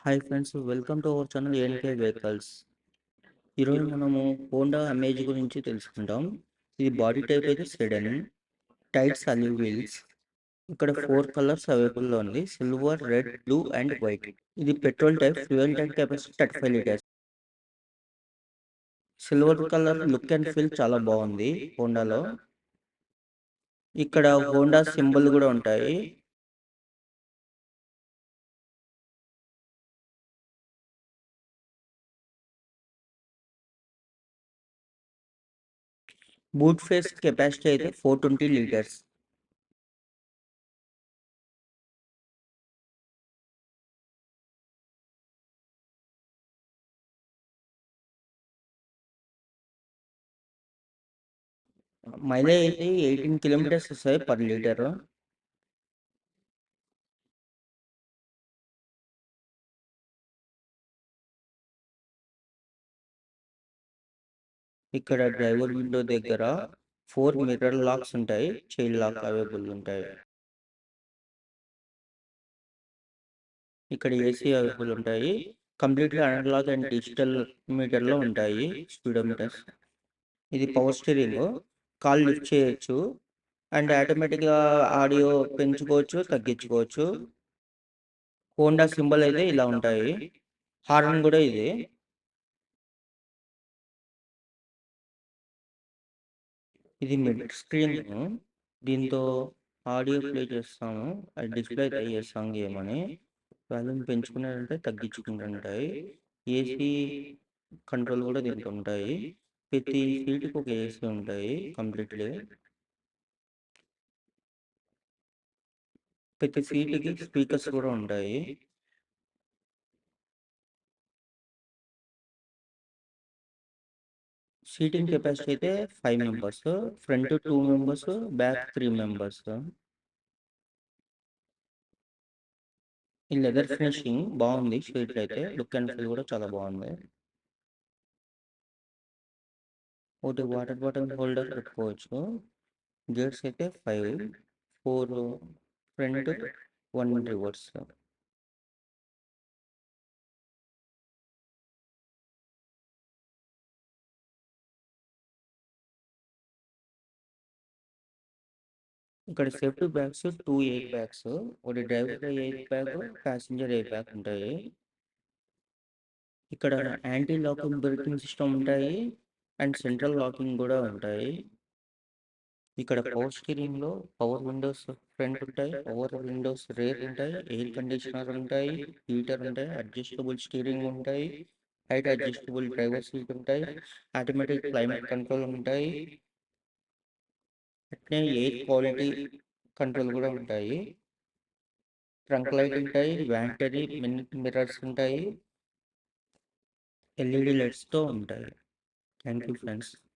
Hi friends, welcome to our channel ANK vehicles. ఈరోజు మనము Honda Amaze గురించి తెలుసుకుంటాం. ఇది బాడీ టైప్ అయితే సెడన్, టైట్స్ అలీ వీల్స్. ఇక్కడ 4 కలర్స్ అవైలబుల్లో ఉంది: silver, red, blue and white. ఇది petrol type, fuel tank capacity 35 litres. Silver colour look and feel చాలా బాగుంది హోండాలో. ఇక్కడ హోండా సింబల్ కూడా ఉంటాయి. బూట్ ఫేస్ కెపాసిటీ అయితే 420 లీటర్స్. మైలేజ్ అయితే 18 కిలోమీటర్స్ వస్తాయి పర్ లీటర్. ఇక్కడ డ్రైవర్ విండో దగ్గర 4 మిర్రర్ లాక్స్ ఉంటాయి, చైల్డ్ లాక్ అవైలబుల్ ఉంటాయి. ఇక్కడ ఏసీ అవైలబుల్ ఉంటాయి. కంప్లీట్గా అనలాగ్ అండ్ డిజిటల్ మీటర్లో ఉంటాయి స్పీడోమీటర్స్. ఇది పవర్ స్టీరింగ్, కాల్ లిఫ్ట్ చేయొచ్చు అండ్ ఆటోమేటిక్గా ఆడియో పెంచుకోవచ్చు, తగ్గించుకోవచ్చు. హోండా సింబల్ అయితే ఇలా ఉంటాయి. హార్న్ కూడా ఇది. ఇది మిడ్ స్క్రీన్. దీంతో ఆడియో ప్లే చేస్తాము, అది డిస్ప్లే అయితే ఏ సాంగ్ ఏమని. వాల్యూమ్ పెంచుకున్నారంటే తగ్గించుకుంటుంటాయి. ఏసీ కంట్రోల్ కూడా దీంట్లో ఉంటాయి. ప్రతి సీటుకి ఒక ఏసీ ఉంటాయి కంప్లీట్లీ. ప్రతి సీటుకి స్పీకర్స్ కూడా ఉంటాయి. సీటింగ్ కెపాసిటీ అయితే 5 members, front 2 members, back 3 members. ఈ లెదర్ ఫినిషింగ్ బాగుంది, సీట్లు అయితే లుక్ అండ్ ఫీల్ కూడా చాలా బాగుంది. ఒకటి వాటర్ బాటిల్ హోల్డర్ పెట్టుకోవచ్చు. గేట్స్ అయితే 5, 4 ఫ్రంట్, 1 రివర్స్. ఇక్కడ సేఫ్టీ బ్యాగ్స్ 2 ఎయిర్ బ్యాగ్స్, ఒకటి driver air bag, passenger air bag ఉంటాయి. ఇక్కడ యాంటీ లాకింగ్ బ్రేకింగ్ సిస్టమ్ ఉంటాయి అండ్ సెంట్రల్ లాకింగ్ కూడా ఉంటాయి. ఇక్కడ పవర్ స్టీరింగ్ లో పవర్ విండోస్ ఫ్రంట్ ఉంటాయి, పవర్ విండోస్ రేర్ ఉంటాయి, ఎయిర్ కండిషనర్ ఉంటాయి, హీటర్ ఉంటాయి, అడ్జస్టబుల్ స్టీరింగ్ ఉంటాయి, హైట్ అడ్జస్టబుల్ డ్రైవర్ సీట్ ఉంటాయి, ఆటోమేటిక్ క్లైమేట్ కంట్రోల్ ఉంటాయి, అట్నే ఎయిర్ క్వాలిటీ కంట్రోల్ కూడా ఉంటాయి. ట్రంక్ లైట్ ఉంటాయి, వ్యాంటరీ మిర్రర్స్ ఉంటాయి, ఎల్ఈడి లైట్స్తో ఉంటాయి. Thank you friends.